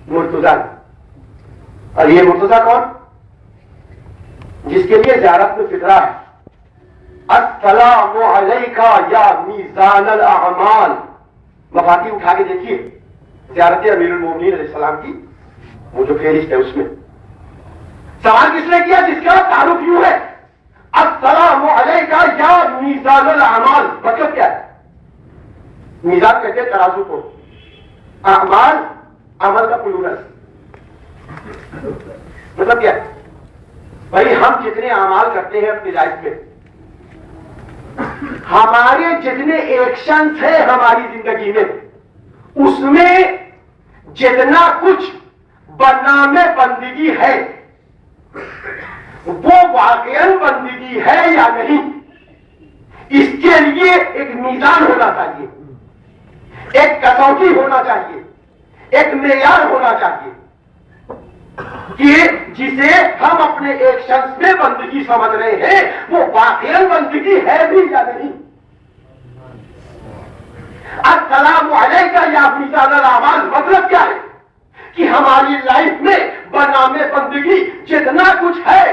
मुर्तजा। और ये मुर्तजा कौन? जिसके लिए ज़ियारत में फिक्रा है, अस्सलामु अलैका या मीज़ान अल अमाल। मफाती उठा के देखिए ज़ियारत अमीरुल मोमिनीन अलैहिस्सलाम की, वो जो फेरिस्त है उसमें सवाल किसने किया? जिसका तारुफ यूं है, अस्सलामु अलैका या मीज़ान अल अमाल। मतलब क्या है? मीज़ान कहते हैं तराजू को, अमाल अमल का प्लूरल। मतलब क्या है? भाई हम जितने अमाल करते हैं अपनी लाइफ में, हमारे जितने एक्शंस हैं हमारी जिंदगी में, उसमें जितना कुछ बनामे बंदगी है वो वाकई बंदगी है या नहीं, इसके लिए एक मीज़ान होना चाहिए, एक कसौटी होना चाहिए, एक मेयार होना चाहिए कि जिसे हम अपने एक्शंस में बंदगी समझ रहे हैं वो वाकई बंदगी है भी या नहीं। अस्सलामु अलैका या मीज़ान अल अमाल मतलब क्या है? कि हमारी लाइफ में बनामे बंदगी जितना कुछ है,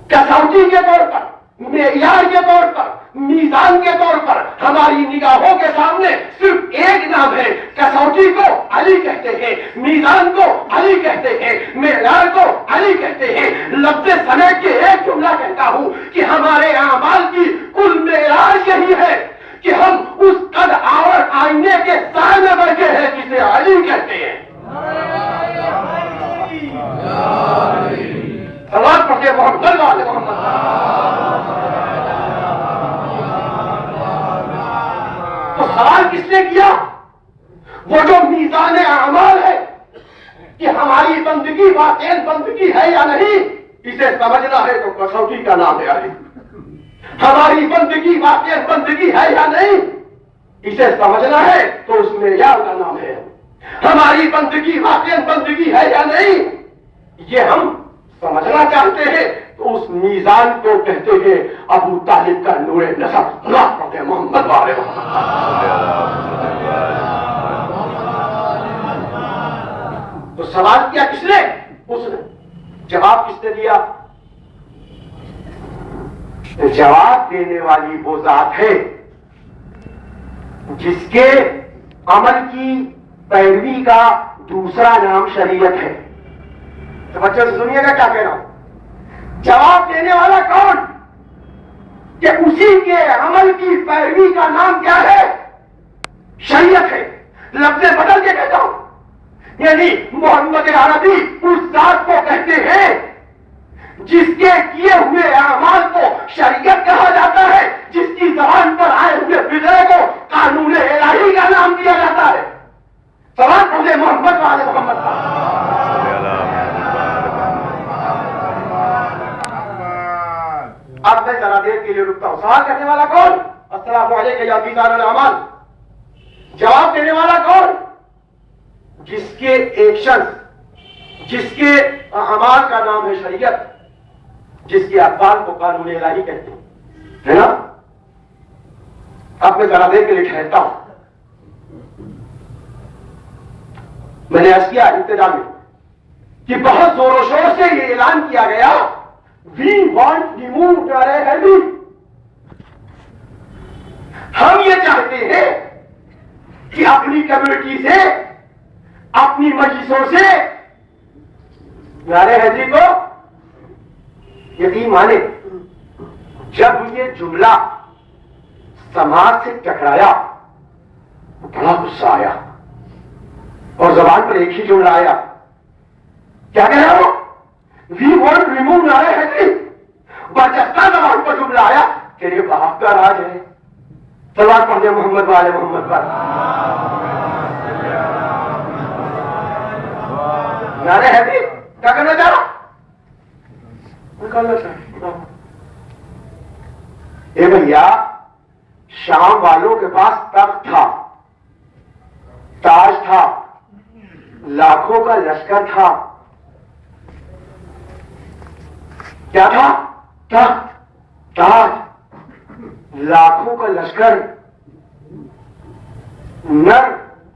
कसौटी के तौर पर, मेयार के तौर पर, मीज़ान के तौर पर हमारी निगाहों के सामने सिर्फ एक नाम है। कसौटी को अली कहते हैं, मीज़ान को अली कहते हैं, मेयार को अली कहते हैं। लफ्ज़ समेट के एक जुमला कहता हूं कि हमारे अमाल की कुल मेयार यही है कि हम उस कद आवर आईने के सामने बैठे हैं जिसे अली कहते हैं। सलात पढ़े मोहम्मद वाले मोहम्मद। तो सवाल किसने किया? वो जो मीज़ान अमाल है कि हमारी बंदगी वाकई बंदगी है या नहीं, इसे समझना है तो कसौटी का नाम है अली। हमारी बंदगी वाकई बंदगी है या नहीं, इसे समझना है तो उसमें यार का नाम है। हमारी बंदगी वाकई बंदगी है या नहीं, ये हम समझना चाहते हैं तो उस मीज़ान को कहते हैं अबू तालिब का नूरे नसब। अल्लाह कहते हैं मोहम्मद वाले तो सवाल किया किसने? उसने। जवाब किसने दिया? जवाब देने वाली वो जात है जिसके अमल की पैरवी का दूसरा नाम शरीयत है। तो बच्चों से सुनिएगा क्या कह रहा हूं। जवाब देने वाला कौन? कि उसी के अमल की पैरवी का नाम क्या है? शरीयत है। लफ्ज़ बदल के कहता हूं, यानी मोहम्मद अरबी उस जात को कहते हैं जिसके किए हुए अमाल को शरीयत कहा जाता है, जिसकी ज़बान पर आए हुए फिक्रे को कानून इलाही का नाम दिया जाता है। सवाल पूछे मोहम्मद वाले मोहम्मद। अब मैं जरा देर के लिए रुकता हूं। सवाल करने वाला कौन? अस्सलामु अलैका या मीज़ान अल अमाल। जवाब देने वाला कौन? जिसके एक्शन, जिसके अमाल का नाम है शरीयत, जिसके अक़वाल को कानून इलाही कहते हैं, है ना? अब मैं जरा देर के लिए ठहरता हूं। मैंने अर्ज़ किया इब्तिदा में कि बहुत जोरों शोर से यह ऐलान किया गया, वी वांट रिमूव टेररिज्म। हम ये चाहते हैं कि अपनी कम्युनिटी से, अपनी मजलिसों से नारे हैदरी को यकीन माने। जब ये जुमला समाज से टकराया बड़ा गुस्सा आया और जबान पर एक ही जुमला आया। क्या कह रहा हो? वी वॉन्ट रिमूव नारे हैदरी। बरजस्ता जबान पर जुमला आया, तेरे बाप का राज है। सलात पढ़ दे मोहम्मद वाले मोहम्मद पर। नारे हैदरी क्या करना चाह रहा? निकालना चाहिए। ए भैया, शाम वालों के पास तख्त था, ताज था, लाखों का लश्कर था। क्या था? तख्त, ताज, लाखों का लश्कर। नर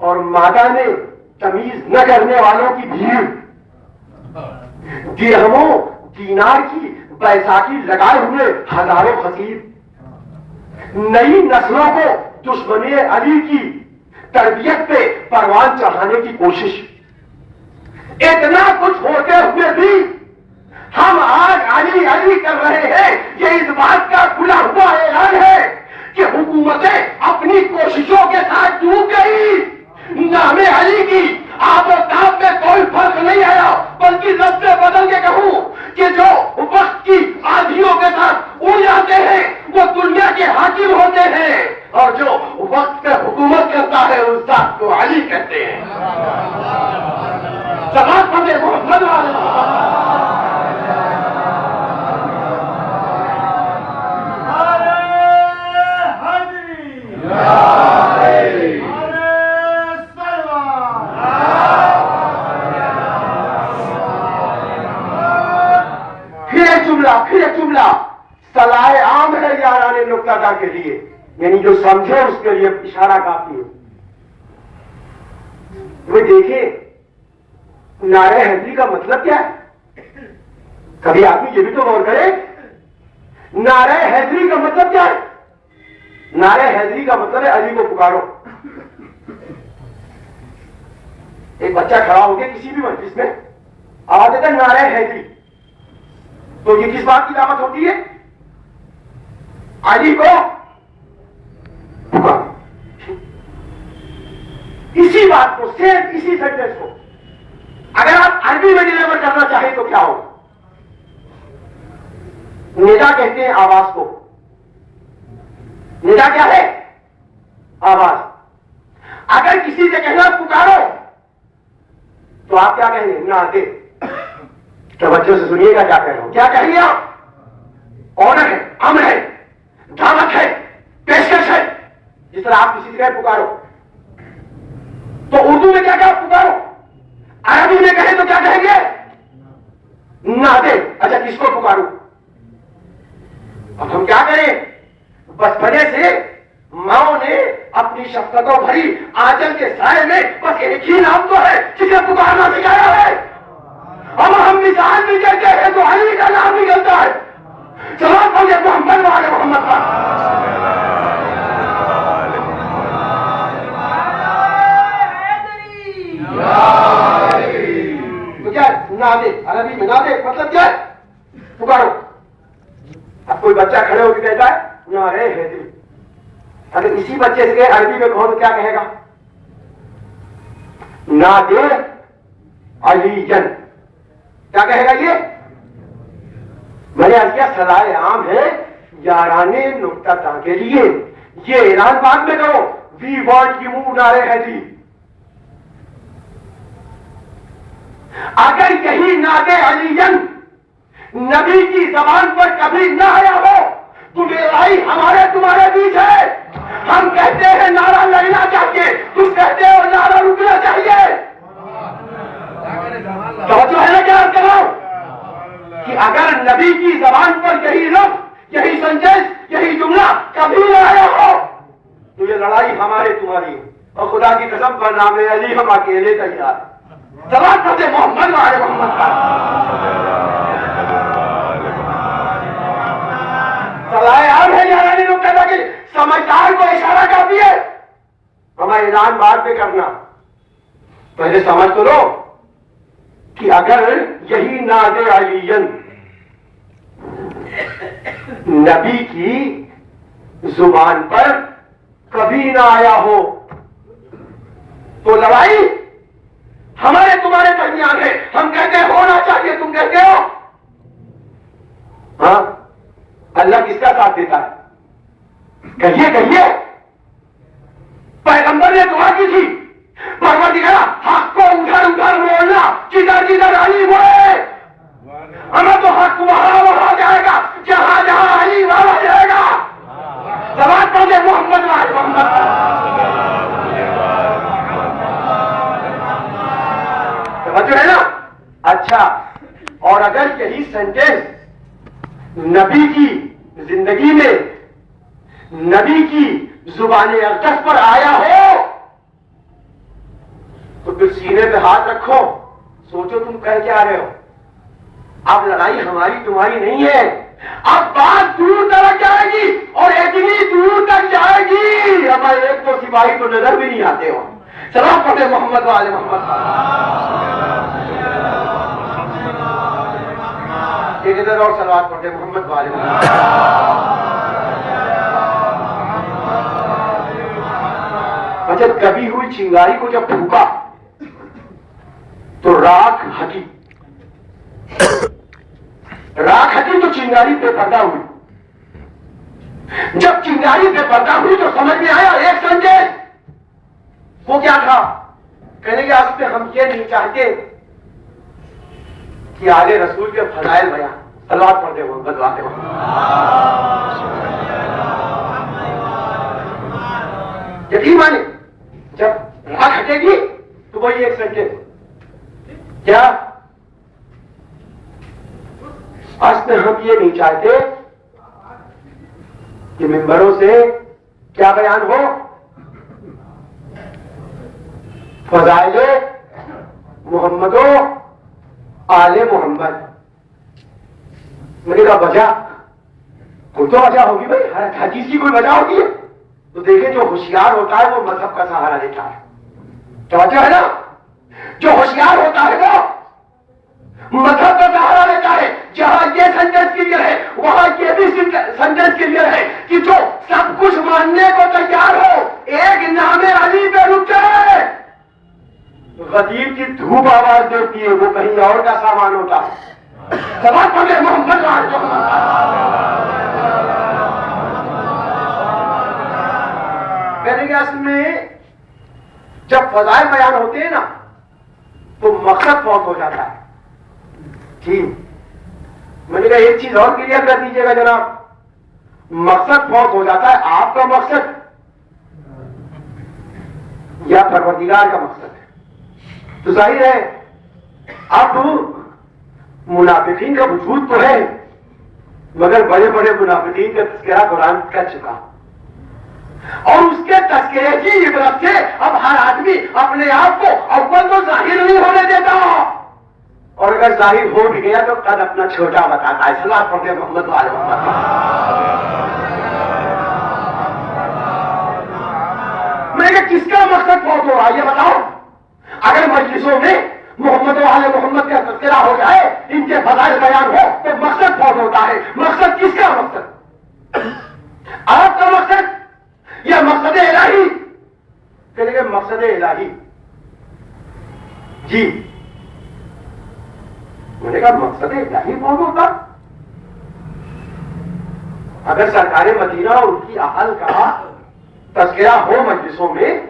और मादा ने तमीज न करने वालों की भीड़, दिरहमों दीनार की बैसाखी लगाए हुए हजारों खतीब, नई नस्लों को दुश्मनी अली की तरबियत पे परवान चढ़ाने की कोशिश। इतना कुछ होते हुए भी हम आज अली अली कर रहे हैं। ये इस बात का खुला हुआ ऐलान है कि हुकूमतें अपनी कोशिशों के साथ डूब गई। नामे अली की आबो ताब में कोई फर्क नहीं आया, बल्कि लफ्ज़ बदल के कहूं कि जो वक्त की आंधियों के साथ उड़ जाते हैं वो दुनिया के हाकिम होते हैं, और जो वक्त पे हुकूमत करता है उस जात को अली कहते हैं। जमात फते मोहम्मद वाले फिर एक जुमला सलाह आम है याराने नुक्तादा के लिए, यानी जो समझे उसके लिए इशारा काफी है। वो देखिए नारे हैदरी का मतलब क्या है, कभी आदमी ये भी तो गौर करे नारे हैदरी का मतलब क्या है। नारे हैदरी का मतलब है अली को पुकारो। एक बच्चा खड़ा हो गया किसी भी मजलिस में, आवाज देता है नारे हैदरी, तो ये किस बात की दावत होती है, अली को पुकारो। इसी बात को सेम इसी सेंटेंस को अगर आप अरबी में डिलीवर करना चाहें तो क्या होगा। निदा कहते हैं आवाज को, निदा क्या है, आवाज। अगर किसी से कहना पुकारो तो आप क्या कहेंगे, ना दे। तो बच्चों से सुनिएगा क्या कह रहा हूं, क्या कहेंगे आप, ऑर्डर है, अमर है, दावत है, पेशकश है। जिस तरह आप किसी से कहे पुकारो तो उर्दू में क्या क्या पुकारो, अरबी में कहे तो क्या कहेंगे, ना दे। अच्छा किसको पुकारो, अब हम क्या करें, बचपने से माओ ने अपनी शफकतों भरी आंचल के साए में बस एक ही नाम तो है जिसे पुकारना सिखाया है। अब हम मिसाल भी देते हैं तो अली का नाम निकलता है। जवाब हो गया मोहम्मद वाले मोहम्मद का। तो क्या ना दे, अरबी में ना दे मतलब क्या है, पुकारो। अब कोई बच्चा खड़े होकर कहता है ना रे हैदरी, अगर इसी बच्चे से अरबी में कहो तो क्या कहेगा, ना दे अलीजन, क्या कहेगा ये। मैंने आज क्या सलाह आम है याराने नुक्ता के लिए, ये ऐलान बाद में करो, वी वांट यू नारे हैदरी। अगर यही नादे अलीजन नबी की जबान पर कभी ना आया हो तो लड़ाई हमारे तुम्हारे बीच है। हम कहते हैं नारा लगना चाहिए, तुम कहते हो नारा रुकना चाहिए। तो जो है ना क्या कर रहा हूं कि अगर नबी की जबान पर यही लफ्ज़, यही सेंटेंस, यही जुमला कभी ना आया हो तो ये लड़ाई हमारे तुम्हारी है, और खुदा की कसम पर नाम अली हम अकेले तैयार। जवाब करते मोहम्मद वाले मोहम्मद का। सलाह आम है यारानी लोग कहता कि समझदार को इशारा काफी है, हमारा ऐलान बाद में करना। पहले समझ तो लो कि अगर यही नादे अलीजन नबी की जुबान पर कभी ना आया हो तो लड़ाई हमारे तुम्हारे दरमियान है। हम कहते हैं होना चाहिए, तुम कहते हो हाँ। अल्लाह किसका साथ देता है, कहिए कहिए। पैगंबर ने दुआ की थी, परवरदिगार हक को उधर उधर मोड़ना, जिधर जिधर अली बोले, हमें तो हक वहां वहां जाएगा जहां जहां अली वहां जाएगा। जवाब पहुंचे मोहम्मद वाले मोहम्मद। समझ रहे ना। अच्छा, और अगर यही सेंटेंस नबी की जिंदगी में नबी की जुबान अक़दस पर आया हो तो फिर सीने पे हाथ रखो, सोचो तुम कह क्या रहे हो। अब लड़ाई हमारी तुम्हारी नहीं है, अब बात दूर तक जाएगी और इतनी दूर तक जाएगी हमारे एक तो सिपाही तो नजर भी नहीं आते हो। सलाम पढ़े मोहम्मद वाले मोहम्मद। एक इधर और सलावत पढ़े मोहम्मद वाले मोहम्मद। जब कभी हुई चिंगारी को जब फूका तो राख हटी, राख हटी तो चिंगारी बेपर्दा हुई। जब चिंगारी बेपर्दा हुई तो समझ में आया एक संजय वो क्या था। कहने के आस्ते हम ये नहीं चाहते कि आगे रसूल के फजाइल बयान। सलावत पढ़ते हो बदलाते हो। यकीन माने जब राख हटेगी तो वही एक संकेत क्या अस्त हम ये नहीं चाहते कि मिंबरों से क्या बयान हो, फजाइले मोहम्मदो आले मोहम्मद। मैंने कहा वजह कोई तो वजह होगी भाई, हर हदीस की कोई वजह होगी। तो देखे जो होशियार होता है वो मजहब का सहारा लेता है। तो वजह है ना, जो होशियार होता है वो मजहब का सहारा लेता है। जहां ये सेंटेंस क्लियर है वहां ये भी सेंटेंस क्लियर है कि जो सब कुछ मानने को तैयार हो, एक नामे अली पे रुक जाए। गदीर की धूप आवाज देती है, वो कहीं और का सामान होता है। सवाल पढ़े मोहम्मद में जब फजाइल बयान होते हैं ना तो मकसद बहुत हो जाता है। ठीक, मैंने कहा एक चीज और क्लियर कर दीजिएगा जनाब, मकसद बहुत हो जाता है। आपका मकसद या परवरदिगार का मकसद है तो जाहिर है अब मुनाफिकीन का वजूद तो है, मगर बड़े बड़े मुनाफिकीन का तज़किरा कुरान कर चुका और उसके तज़किरे की इबरत से अब हर आदमी अपने आप को अव्वल तो जाहिर नहीं होने देता, और अगर जाहिर हो भी गया तो कद अपना छोटा बताता है। सलात पढ़ते मोहम्मद वाले मोहम्मद। मैंने किसका मकसद बहुत हो रहा है ये बताओ। अगर मजलिसों में मोहम्मद वाले मोहम्मद का तज़किरा हो जाए, इनके फजाइल बयान हो तो मकसद बहुत होता है। मकसद किसका मकसद? आपका मकसद या मकसद इलाही? कहेंगे मकसद इलाही जी। मैंने कहा मकसद इलाही बहुत होता। अगर सरकार मदीना और उनकी अहल का तज़किरा हो मजलिसों में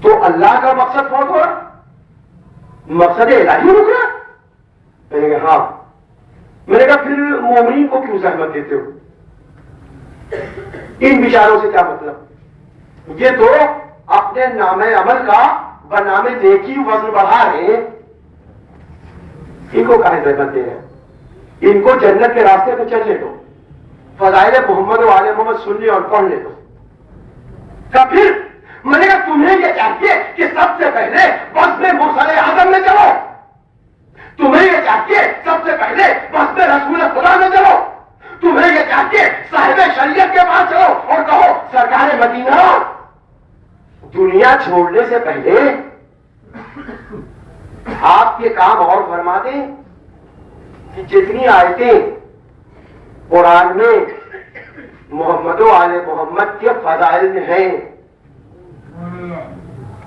तो अल्लाह का मकसद बहुत हो रहा, मकसद इलाही रुक रहा। मैंने कहा हाँ। मैंने कहा फिर मोमिन को क्यों जहमत देते हो? इन विचारों से क्या मतलब? ये तो अपने नामे अमल का बनामे नेकी वजन बढ़ा रहे, इनको काहे जहमत दे रहे? इनको जन्नत के रास्ते पे चलने दो, फजाइले मोहम्मद वाले मोहम्मद सुनने और पढ़ने दो। का फिर मैंने कहा तुम्हें यह चाहिए कि सबसे पहले बस में मुरसले आजम में चलो, तुम्हें यह चाहिए सबसे पहले बस में रसूल खुदा में चलो, तुम्हें यह चाहिए साहिब शरीयत के पास चलो और कहो सरकार मदीना दुनिया छोड़ने से पहले आपके काम और फरमा दें कि जितनी आयतें कुरान में मोहम्मद वाले मोहम्मद के फजाइल में हैं,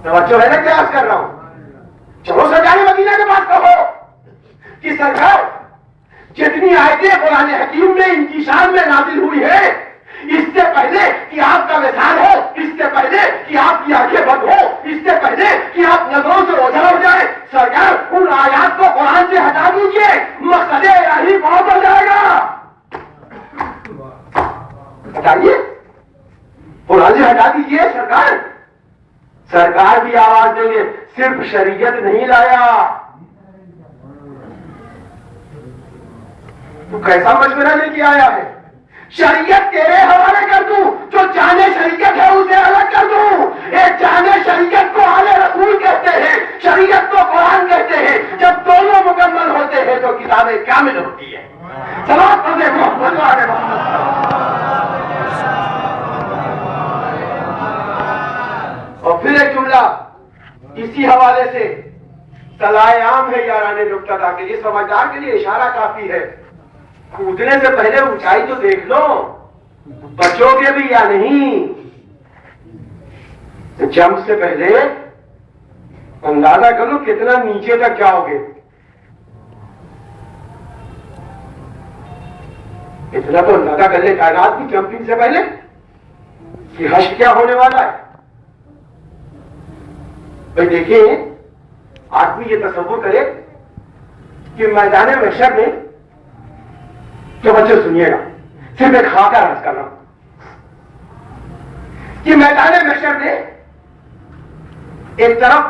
तवज्जो है ना क्या अर्ज कर रहा हूं? चलो सरकार मदीना के पास कहो कि सरकार जितनी आयतें कुरान हकीम में इनकी शान में नाजिल हुई है, इससे पहले कि आपका विधान हो, इससे पहले कि आपकी आंखें बंद हो, इससे पहले कि आप नजरों से ओझल हो जाए, सरकार उन आयात को कुरान से हटा दीजिए, मकसद इलाही बहुत हो जाएगा। हटाइए, कुरान से हटा दीजिए सरकार। सरकार भी आवाज देंगे सिर्फ शरीयत नहीं लाया। तो कैसा मशवरा लेके आया है? शरीयत तेरे हवाले कर दूं, जो जाने शरीयत है उसे अलग कर दूं, एक जाने शरीयत को आले कामिल होती है। सलात पढ़ दे मोहम्मद वाले और फिर एक जुमला इसी हवाले से सलाए आम है याराने नुक्ता था कि ये समझदार के लिए इशारा काफी है। कूदने से पहले ऊंचाई तो देख लो, बचोगे भी या नहीं। जंप से पहले अंदाजा करो कितना नीचे तक जाओगे। इतना तो अंदाजा कर ले कायनात की जंपिंग से पहले कि हश्र क्या होने वाला है। भाई देखिए, आदमी ये तसव्वुर करे कि मैदान महशर में, तो बच्चे सुनिएगा, सिर्फ एक खाका अर्ज कर रहा हूं कि मैदान महशर में एक तरफ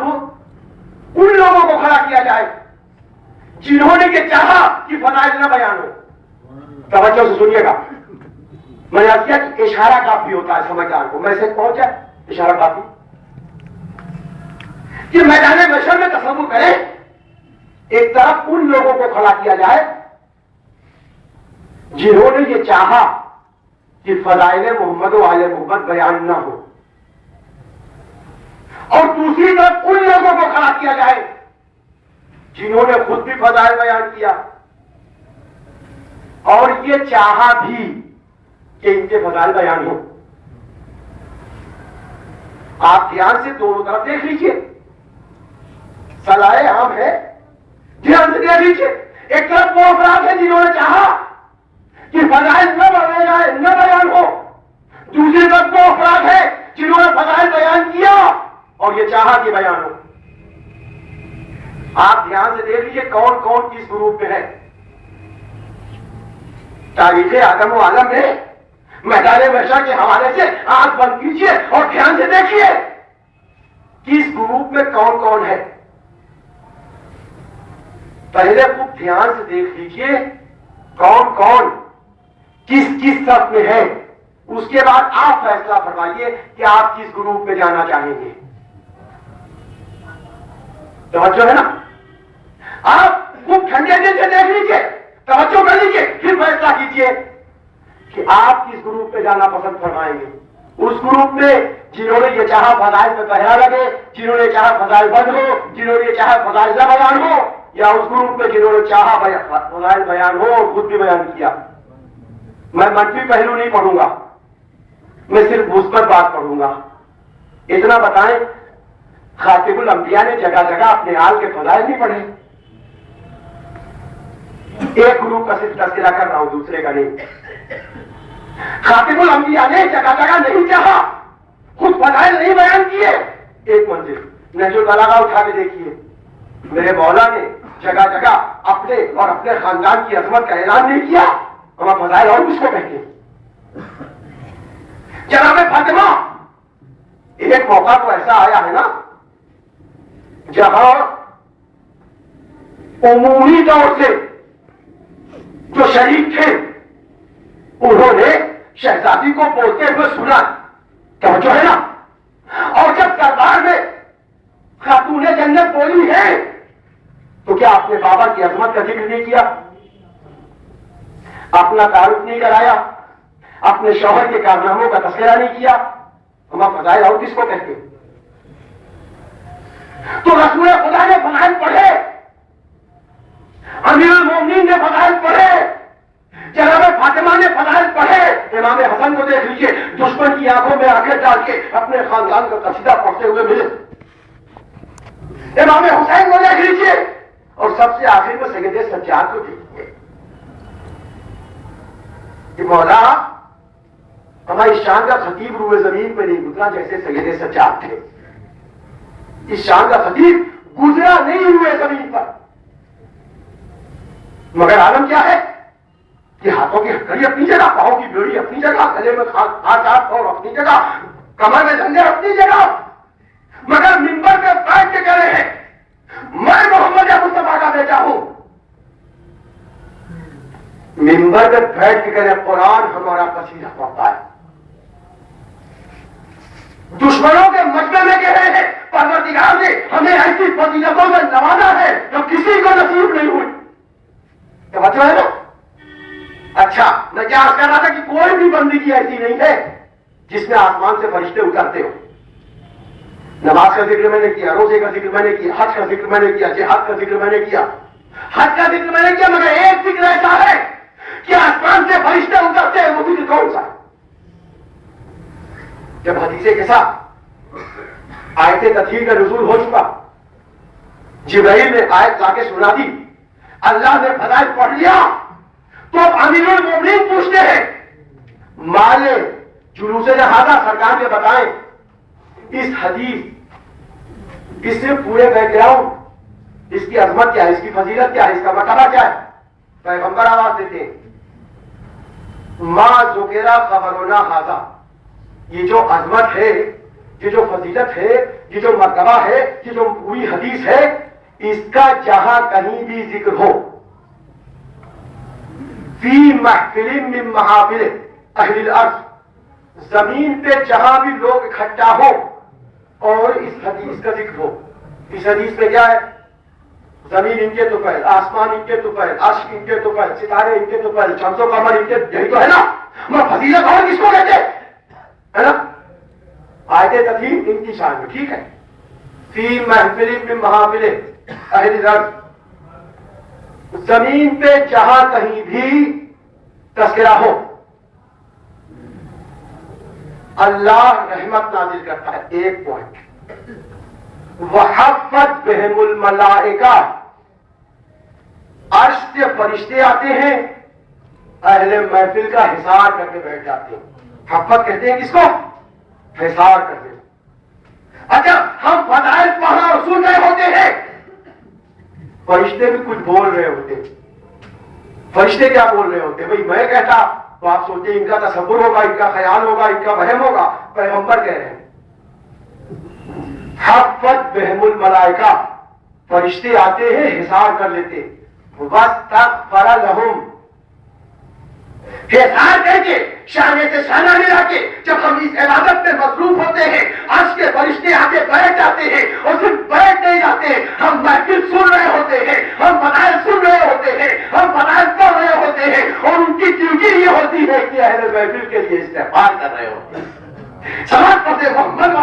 उन लोगों को खड़ा किया जाए जिन्होंने ये चाहा कि फजाइल न बयान हो। तवज्जो से सुनिएगा, मैंने अर्ज किया कि इशारा काफी होता है समझदार को। मैसेज पहुंचा, इशारा काफी कि मैदान महशर में तसव्वुर करें एक तरफ उन लोगों को खड़ा किया जाए जिन्होंने ये चाहा कि फजाइल मोहम्मद व आले मोहम्मद बयान ना हो, और दूसरी तरफ उन लोगों को खड़ा किया जाए जिन्होंने खुद भी फजाइल बयान किया और ये चाहा भी कि इनके फजाइल बयान हो। आप ध्यान से दोनों तरफ देख लीजिए, सलाए आम है, ध्यान से देख लीजिए। एक तरफ वो अफराद है जिन्होंने चाहा कि फजाइल न बयान हो, दूसरी तरफ वो अफराद है जिन्होंने फजाइल बयान किया और ये चाहा कि बयान हो। आप ध्यान से देख लीजिए कौन कौन किस ग्रुप में है। तारीख आदम व आलम में मैदान महशर के हवाले से आंख बंद कीजिए और ध्यान से देखिए किस ग्रुप में कौन कौन है। पहले खूब ध्यान से देख लीजिए कौन कौन किस किस सफ में है, उसके बाद आप फैसला फरमाइए कि आप किस ग्रुप में जाना चाहेंगे। तवज्जो है ना? आप खूब ठंडे दिल से देख लीजिए, तवज्जो कर लीजिए, फिर फैसला कीजिए कि आप किस ग्रुप में जाना पसंद फरमाएंगे। उस ग्रुप में जिन्होंने ये चाहा फजाइल में पहरा लगे, जिन्होंने चाहा फजाइल बंद हो, जिन्होंने चाहा फजाइल न बयान हो, या उस ग्रुप में जिन्होंने चाहा फजाइल बयान हो और खुद भी बयान किया। मैं मंफी पहलू नहीं पढ़ूंगा, मैं सिर्फ मुस्बत बात पढ़ूंगा। इतना बताएं, खातिबुल अंबिया ने जगह जगह अपने हाल के फजाइल नहीं पढ़े। एक ग्रुप का सिर्फ तस्करा कर रहा हूं, दूसरे का नहीं। खातिबुल अंबिया ने जगह जगह नहीं चाहा, खुद फजाइल नहीं बयान किए। एक मंजिल नहजुल बलागा उठा के देखिए, मेरे मौला ने जगह जगह अपने और अपने खानदान की अजमत का ऐलान नहीं किया। हम फजाइल और किसको कहते हैं? जनाब फातिमा, एक मौका तो ऐसा आया है ना जहां उमूमी तौर से जो शरीक थे उन्होंने शहजादी को बोलते हुए सुना, क्या जो है ना। और जब दरबार में खातूने जन्नत बोली है तो क्या आपने बाबा की अजमत का जिक्र नहीं किया, अपना तारुफ नहीं कराया, अपने शौहर के कारनामों का तस्करा नहीं किया? हम फजाइल और किसको कहते हैं? तो रसूल खुदा ने फजाइल पढ़े, अमीरुल मोमिनीन ने फजाइल पढ़े, जनाब फातिमा ने फजाइल पढ़े। इमाम हसन को देख लीजिए, दुश्मन की आंखों में आंखें डाल के अपने खानदान का कसीदा पढ़ते हुए मिले। इमाम हुसैन को देख लीजिए, और सबसे आखिर में सैयद सज्जाद को देखिए कि मौला हमारी शान का खतीब रूए जमीन पे नहीं गुजरा जैसे सैयद सज्जाद थे। इस शान का खतीब गुजरा नहीं रूए जमीन पर, मगर आलम क्या है कि हाथों की हथकड़ी अपनी जगह, पांव की बेड़ी अपनी जगह, गले में हाथ और अपनी जगह, कमर में झंडे अपनी जगह, मगर मिंबर पे बैठ के कह रहे हैं मैं मोहम्मद मुस्तफा का बेटा हूं। मिंबर पे बैठ के कह रहे कुरान हमारा कसीदा पढ़ता है। दुश्मनों के मजमे में कह रहे हैं परवरदिगार ने हमें ऐसी फजीलतों में नवाजा है जो किसी को नसीब नहीं हुई। समझ रहे हो ना? अच्छा, मैं क्या अर्ज कर रहा था कि कोई भी बंदगी ऐसी नहीं है जिसमें आसमान से फरिश्ते उतरते हो। नमाज का जिक्र मैंने किया, रोजे का जिक्र मैंने किया, हज का जिक्र मैंने किया, जिहाद का जिक्र मैंने किया, हज का जिक्र मैंने किया, मगर एक जिक्र ऐसा है कि आसमान से फरिश्ते उतरते हैं। वो जिक्र कौन सा? जब हदीसे के साथ आयते तथहीर का नुज़ूल हो चुका, जिब्राइल ने आयत लाके सुना दी, अल्लाह ने फजाइल पढ़ लिया, तो अमीरुल मोमिनीन पूछते हैं, माले जुलूसे हाजा सरकार के बताएं इस हदीस, इससे पूरे बैकग्राउंड, इसकी अजमत क्या है, इसकी फजीलत क्या है, इसका मर्तबा क्या है। पैगंबर आवाज देते हैं, मां जुकेरा खबरोना हाजा, ये जो अजमत है, ये जो फजीलत है, ये जो मर्तबा है, ये जो पूरी हदीस है, इसका जहां कहीं भी जिक्र हो, फी महफिलिन मिन महाफिल अहलिल अर्ज़, जमीन पे जहां भी लोग इकट्ठा हो और इस हदीस का जिक्र हो। इस हदीस में क्या है? जमीन इनके तो पहल, आसमान इनके तो पहल, अर्श इनके तो पहल, सितारे इनके तो पहल, शम्सो कमर इनके, यही तो है ना। मैं फजीलत और किसको कहते है ना? आयते तथहीर इनकी शान में, ठीक है। फी महफिलिन मिन महाफिल अहलिल अर्ज़, जमीन पे जहां कहीं भी तस्करा हो, अल्लाह रहमत नाजिल करता है। एक पॉइंट, वहफ़त बिहिमुल मलाइका, अर्श से फरिश्ते आते हैं, अहले महफिल का हिसार करके बैठ जाते हैं। हफ़त कहते हैं किसको? हिसार करते। अच्छा, हम फज़ाइल पढ़ना और सुन रहे होते हैं, फरिश्ते भी कुछ बोल रहे होते। फरिश्ते क्या बोल रहे होते? भाई मैं कहता तो आप सोचे इनका तसव्वुर होगा, इनका ख्याल होगा, इनका वहम होगा। पैगंबर कह रहे हैं, हफ़त बिहिमुल मलाइका, फरिश्ते आते हैं, हिसार कर लेते। वस्तग़फ़र लहुम, हिसार करके शाने से शाना मिला के जब हम इस इबादत में मसरूफ होते हैं, अर्श के फरिश्ते आके बैठ जाते हैं, और सिर्फ बैठ नहीं जाते हैं, हम महफिल सुन रहे होते हैं, हम फज़ाइल सुन रहे होते हैं, हम फज़ाइल पढ़ रहे होते हैं, और उनकी ड्यूटी ये होती है कि अहले महफिल के लिए इस्तिग़फ़ार कर रहे होते हैं। सलात पढ़ते मोहम्मद